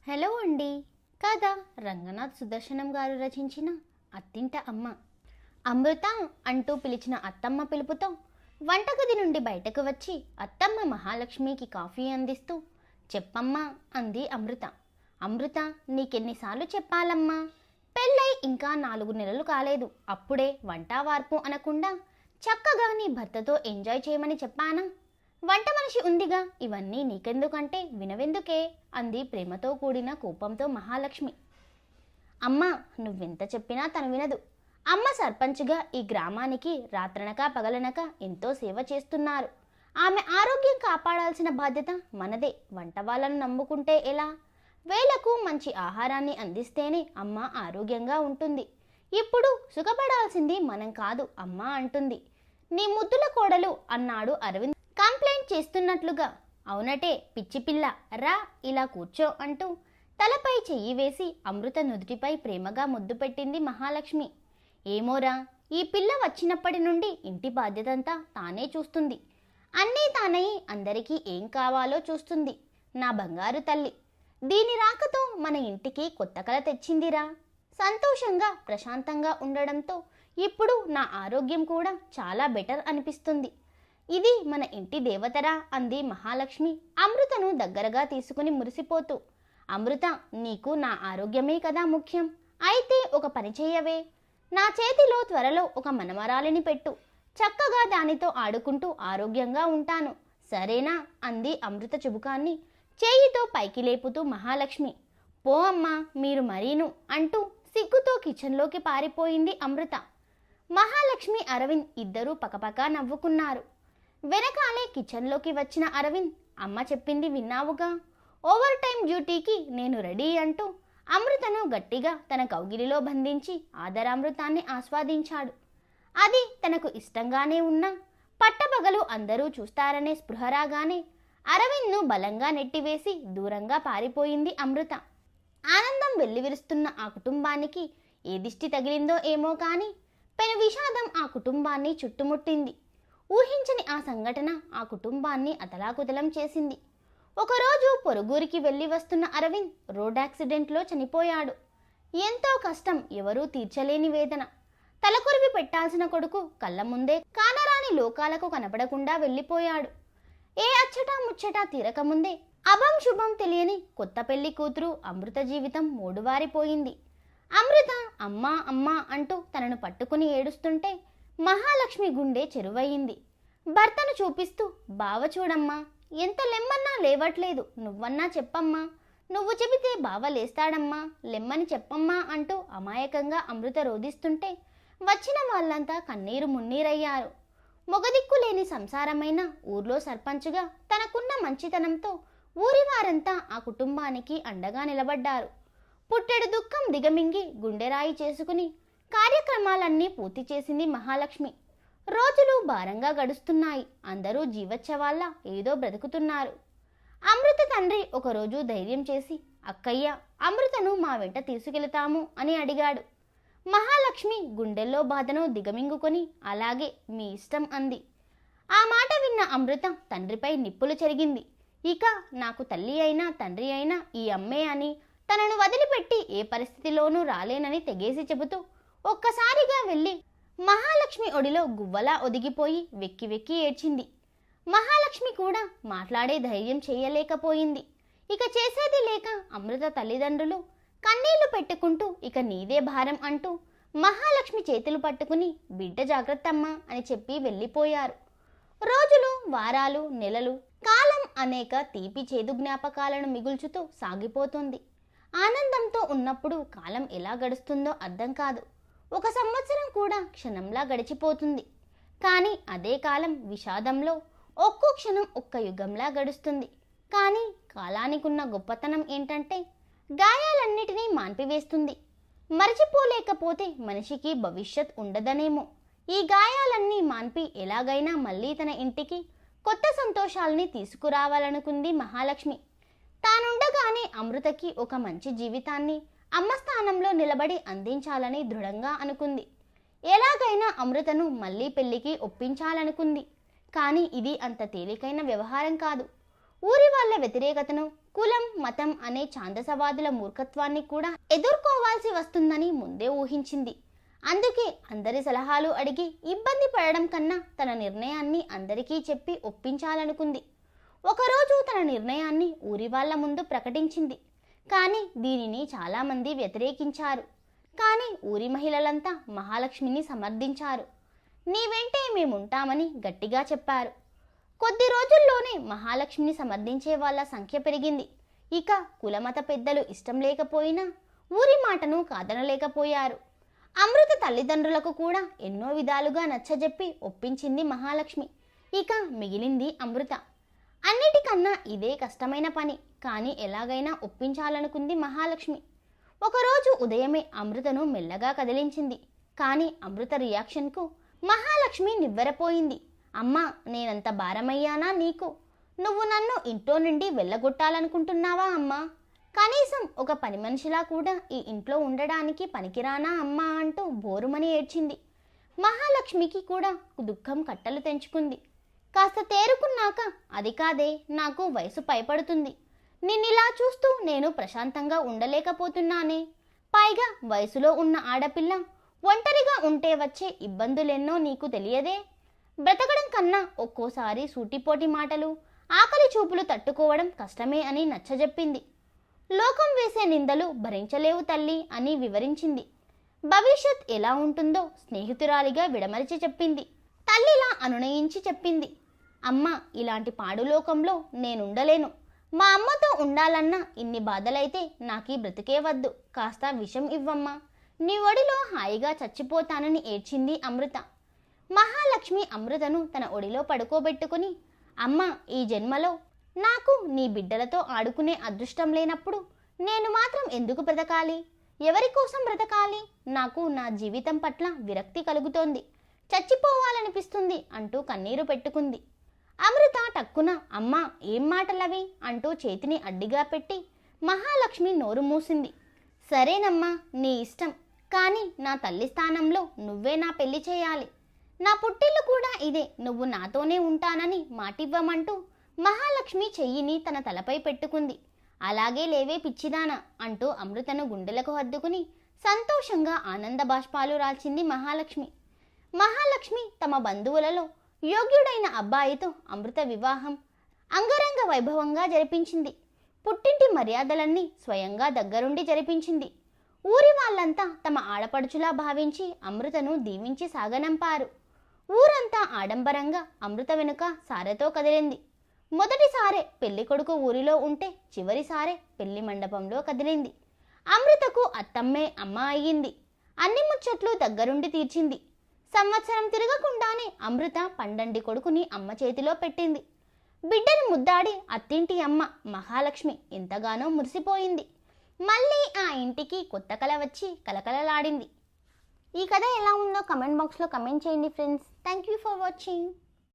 Hello అండి. కథ రంగనాథ్ సుదర్శనం గారు రచించిన అత్తింట అమ్మ. అమృత అంటూ పిలిచిన అత్తమ్మ పిలుపుతో వంటగది నుండి బయటకు వచ్చి అత్తమ్మ మహాలక్ష్మికి కాఫీ అందిస్తూ చెప్పమ్మా అంది అమృత. అమృత, నీకెన్నిసార్లు చెప్పాలమ్మా, పెళ్ళై ఇంకా 4 నెలలు కాలేదు, అప్పుడే వంట వార్పు అనకుండా చక్కగా నీ భర్తతో ఎంజాయ్ చేయమని చెప్పానా? వంట మనిషి ఉందిగా, ఇవన్నీ నీకెందుకంటే వినవెందుకే అంది ప్రేమతో కూడిన కోపంతో మహాలక్ష్మి. అమ్మా, నువ్వెంత చెప్పినా తను వినదు. అమ్మ సర్పంచ్గా ఈ గ్రామానికి రాత్రనక పగలనక ఎంతో సేవ చేస్తున్నారు. ఆమె ఆరోగ్యం కాపాడాల్సిన బాధ్యత మనదే. వంట వాళ్ళను నమ్ముకుంటే ఎలా? వేళకు మంచి ఆహారాన్ని అందిస్తేనే అమ్మ ఆరోగ్యంగా ఉంటుంది. ఇప్పుడు సుఖపడాల్సింది మనం కాదు, అమ్మ అంటుంది. నీ ముద్దుల కోడలు అన్నాడు అరవింద్ కంప్లైంట్ చేస్తున్నట్లుగా. అవునటే పిచ్చిపిల్ల, రా ఇలా కూర్చో అంటూ తలపై చెయ్యి వేసి అమృత నుదుటిపై ప్రేమగా ముద్దు పెట్టింది మహాలక్ష్మి. ఏమోరా, ఈ పిల్ల వచ్చినప్పటి నుండి ఇంటి బాధ్యతంతా తానే చూస్తుంది. అన్నీ తానయ్యి అందరికీ ఏం కావాలో చూస్తుంది. నా బంగారు తల్లి. దీని రాకతో మన ఇంటికి కొత్త కళ తెచ్చిందిరా. సంతోషంగా ప్రశాంతంగా ఉండడంతో ఇప్పుడు నా ఆరోగ్యం కూడా చాలా బెటర్ అనిపిస్తుంది. ఇది మన ఇంటి దేవతరా అంది మహాలక్ష్మి అమృతను దగ్గరగా తీసుకుని మురిసిపోతూ. అమృత, నీకు నా ఆరోగ్యమే కదా ముఖ్యం. అయితే ఒక పని చెయ్యవే. నా చేతిలో త్వరలో ఒక మనమరాలిని పెట్టు. చక్కగా దానితో ఆడుకుంటూ ఆరోగ్యంగా ఉంటాను, సరేనా అంది అమృత చుబుకాన్ని చేయితో పైకి లేపుతూ మహాలక్ష్మి. పో అమ్మా, మీరు మరీను అంటూ సిగ్గుతో కిచెన్లోకి పారిపోయింది అమృత. మహాలక్ష్మి అరవింద్ ఇద్దరూ పకపకా నవ్వుకున్నారు. వెనకాలే కిచెన్లోకి వచ్చిన అరవింద్, అమ్మ చెప్పింది విన్నావుగా, ఓవర్ టైం డ్యూటీకి నేను రెడీ అంటూ అమృతను గట్టిగా తన కౌగిలిలో బంధించి ఆదరామృతాన్ని ఆస్వాదించాడు. అది తనకు ఇష్టంగానే ఉన్నా పట్టపగలు అందరూ చూస్తారనే స్పృహ రాగానే అరవింద్ను బలంగా నెట్టివేసి దూరంగా పారిపోయింది అమృత. ఆనందం వెల్లివిరుస్తున్న ఆ కుటుంబానికి ఏ దిష్టి తగిలిందో ఏమో కానీ పెను విషాదం ఆ కుటుంబాన్ని చుట్టుముట్టింది. ఊహించని ఆ సంఘటన ఆ కుటుంబాన్ని అతలాకుతలం చేసింది. ఒకరోజు పొరుగురికి వెళ్ళి వస్తున్న అరవింద్ రోడ్ యాక్సిడెంట్లో చనిపోయాడు. ఎంతో కష్టం, ఎవరూ తీర్చలేని వేదన. తలకొరివి పెట్టాల్సిన కొడుకు కళ్ళ ముందే కానరాని లోకాలకు కనపడకుండా వెళ్ళిపోయాడు. ఏ అచ్చటా ముచ్చటా తీరకముందే అభం శుభం తెలియని కొత్త పెళ్లి కూతురు అమృత జీవితం మూడువారిపోయింది. అమృత అమ్మా అమ్మా అంటూ తనను పట్టుకుని ఏడుస్తుంటే మహాలక్ష్మి గుండె చెరువయింది. భర్తను చూపిస్తూ, బావ చూడమ్మా, ఎంత లెమ్మన్నా లేవట్లేదు, నువ్వన్నా చెప్పమ్మా, నువ్వు చెబితే బావ లేస్తాడమ్మా, లెమ్మని చెప్పమ్మా అంటూ అమాయకంగా అమృత రోధిస్తుంటే వచ్చిన వాళ్ళంతా కన్నీరు మున్నీరయ్యారు. మొగదిక్కు లేని సంసారమైన ఊర్లో సర్పంచ్గా తనకున్న మంచితనంతో ఊరి వారంతా ఆ కుటుంబానికి అండగా నిలబడ్డారు. పుట్టెడు దుఃఖం దిగమింగి గుండెరాయి చేసుకుని కార్యక్రమాలన్నీ పూర్తి చేసింది మహాలక్ష్మి. రోజులు భారంగా గడుస్తున్నాయి. అందరూ జీవచ్చవాళ్ళ ఏదో బ్రతుకుతున్నారు. అమృత తండ్రి ఒకరోజు ధైర్యం చేసి, అక్కయ్య, అమృతను మా వెంట తీసుకెళతాము అని అడిగాడు. మహాలక్ష్మి గుండెల్లో బాధను దిగమింగుకొని అలాగే, మీ ఇష్టం అంది. ఆ మాట విన్న అమృత తండ్రిపై నిప్పులు చెరిగింది. ఇక నాకు తల్లి అయినా తండ్రి అయినా ఈ అమ్మే అని, తనను వదిలిపెట్టి ఏ పరిస్థితిలోనూ రాలేనని తెగేసి చెబుతూ ఒక్కసారిగా వెళ్ళి మహాలక్ష్మి ఒడిలో గువ్వలా ఒదిగిపోయి వెక్కి వెక్కి ఏడ్చింది. మహాలక్ష్మి కూడా మాట్లాడే ధైర్యం చేయలేకపోయింది. ఇక చేసేది లేక అమృత తల్లిదండ్రులు కన్నీళ్లు పెట్టుకుంటూ ఇక నీదే భారం అంటూ మహాలక్ష్మి చేతులు పట్టుకుని బిడ్డ జాగ్రత్తమ్మా అని చెప్పి వెళ్ళిపోయారు. రోజులు, వారాలు, నెలలు, కాలం అనేక తీపి చేదు జ్ఞాపకాలను మిగుల్చుతూ సాగిపోతుంది. ఆనందంతో ఉన్నప్పుడు కాలం ఎలా గడుస్తుందో అర్థం కాదు. 1 సంవత్సరం కూడా క్షణంలా గడిచిపోతుంది. కానీ అదే కాలం విషాదంలో ఒక్కో క్షణం ఒక్క యుగంలా గడుస్తుంది. కానీ కాలానికున్న గొప్పతనం ఏంటంటే గాయాలన్నిటినీ మాన్పివేస్తుంది. మరచిపోలేకపోతే మనిషికి భవిష్యత్ ఉండదనేమో. ఈ గాయాలన్నీ మాన్పి ఎలాగైనా మళ్ళీ తన ఇంటికి కొత్త సంతోషాలని తీసుకురావాలనుకుంది మహాలక్ష్మి. తానుండగానే అమృతకి ఒక మంచి జీవితాన్ని అమ్మ స్థానంలో నిలబడి అందించాలని దృఢంగా అనుకుంది. ఎలాగైనా అమృతను మళ్ళీ పెళ్లికి ఒప్పించాలనుకుంది. కానీ ఇది అంత తేలికైన వ్యవహారం కాదు. ఊరి వాళ్ళ వ్యతిరేకతను, కులం మతం అనే ఛాందసవాదుల మూర్ఖత్వాన్ని కూడా ఎదుర్కోవాల్సి వస్తుందని ముందే ఊహించింది. అందుకే అందరి సలహాలు అడిగి ఇబ్బంది పడడం కన్నా తన నిర్ణయాన్ని అందరికీ చెప్పి ఒప్పించాలనుకుంది. ఒకరోజు తన నిర్ణయాన్ని ఊరి వాళ్ళ ముందు ప్రకటించింది. కానీ దీనిని చాలామంది వ్యతిరేకించారు. కానీ ఊరి మహిళలంతా మహాలక్ష్మిని సమర్థించారు. నీ వెంటే మేముంటామని గట్టిగా చెప్పారు. కొద్ది రోజుల్లోనే మహాలక్ష్మిని సమర్థించే వాళ్ళ సంఖ్య పెరిగింది. ఇక కులమత పెద్దలు ఇష్టం లేకపోయినా ఊరి మాటను కాదనలేకపోయారు. అమృత తల్లిదండ్రులకు కూడా ఎన్నో విధాలుగా నచ్చజెప్పి ఒప్పించింది మహాలక్ష్మి. ఇక మిగిలింది అమృత. అన్నిటికన్నా ఇదే కష్టమైన పని. కానీ ఎలాగైనా ఒప్పించాలనుకుంది మహాలక్ష్మి. ఒకరోజు ఉదయమే అమృతను మెల్లగా కదిలించింది. కానీ అమృత రియాక్షన్కు మహాలక్ష్మి నివ్వెరపోయింది. అమ్మా, నేనంత భారమయ్యానా నీకు? నువ్వు నన్ను ఇంట్లో నుండి వెళ్ళగొట్టాలనుకుంటున్నావా అమ్మా? కనీసం ఒక పని మనిషిలా కూడా ఈ ఇంట్లో ఉండడానికి పనికిరానా అమ్మా అంటూ బోరుమని ఏడ్చింది. మహాలక్ష్మికి కూడా దుఃఖం కట్టలు తెంచుకుంది. కాస్త తేరుకున్నాక, అది కాదే, నాకు వయసు పైపడుతుంది. నిన్నిలా చూస్తూ నేను ప్రశాంతంగా ఉండలేకపోతున్నానే. పైగా వయసులో ఉన్న ఆడపిల్ల ఒంటరిగా ఉంటే వచ్చే ఇబ్బందులెన్నో నీకు తెలియదే. బ్రతకడం కన్నా ఒక్కోసారి సూటిపోటి మాటలు, ఆకలి చూపులు తట్టుకోవడం కష్టమే అని నచ్చజెప్పింది. లోకం వేసే నిందలు భరించలేవు తల్లి అని వివరించింది. భవిష్యత్ ఎలా ఉంటుందో స్నేహితురాలిగా విడమరిచి చెప్పింది. తల్లిలా అనునయించి చెప్పింది. అమ్మ, ఇలాంటి పాడులోకంలో నేనుండలేను. మా అమ్మతో ఉండాలన్నా ఇన్ని బాధలైతే నాకీ బ్రతికే వద్దు. కాస్త విషం ఇవ్వమ్మా, నీ ఒడిలో హాయిగా చచ్చిపోతానని ఏడ్చింది అమృత. మహాలక్ష్మి అమృతను తన ఒడిలో పడుకోబెట్టుకుని, అమ్మ, ఈ జన్మలో నాకు నీ బిడ్డలతో ఆడుకునే అదృష్టం లేనప్పుడు నేను మాత్రం ఎందుకు బ్రతకాలి? ఎవరి కోసం బ్రతకాలి? నాకు నా జీవితం పట్ల విరక్తి కలుగుతోంది. చచ్చిపోవాలనిపిస్తుంది అంటూ కన్నీరు పెట్టుకుంది. అమృత టక్కున, అమ్మా, ఏం మాటలవి అంటూ చేతిని అడ్డిగా పెట్టి మహాలక్ష్మి నోరు మూసింది. సరేనమ్మా, నీ ఇష్టం. కానీ నా తల్లి స్థానంలో నువ్వే నా పెళ్లి చేయాలి. నా పుట్టిల్లు కూడా ఇదే. నువ్వు నాతోనే ఉంటానని మాటివ్వమంటూ మహాలక్ష్మి చెయ్యిని తన తలపై పెట్టుకుంది. అలాగే లేవే పిచ్చిదానా అంటూ అమృతను గుండెలకు హద్దుకుని సంతోషంగా ఆనంద బాష్పాలు రాల్చింది మహాలక్ష్మి. మహాలక్ష్మి తమ బంధువులలో యోగ్యుడైన అబ్బాయితో అమృత వివాహం అంగరంగ వైభవంగా జరిపించింది. పుట్టింటి మర్యాదలన్నీ స్వయంగా దగ్గరుండి జరిపించింది. ఊరి వాళ్ళంతా తమ ఆడపడుచులా భావించి అమృతను దీవించి సాగనంపారు. ఊరంతా ఆడంబరంగా అమృత వెనుక సారెతో కదిలింది. మొదటిసారే పెళ్లి కొడుకు ఊరిలో ఉంటే చివరిసారే పెళ్లి మండపంలో కదిలింది. అమృతకు అత్తమ్మే అమ్మ అయ్యింది. అన్ని ముచ్చట్లు దగ్గరుండి తీర్చింది. సంవత్సరం తిరగకుండానే అమృత పండంటి కొడుకుని అమ్మ చేతిలో పెట్టింది. బిడ్డను ముద్దాడి అత్తింటి అమ్మ మహాలక్ష్మి ఎంతగానో మురిసిపోయింది. మళ్ళీ ఆ ఇంటికి కొత్త కల వచ్చి కలకలలాడింది. ఈ కథ ఎలా ఉందో కమెంట్ బాక్స్లో కమెంట్ చేయండి friends. Thank you for watching.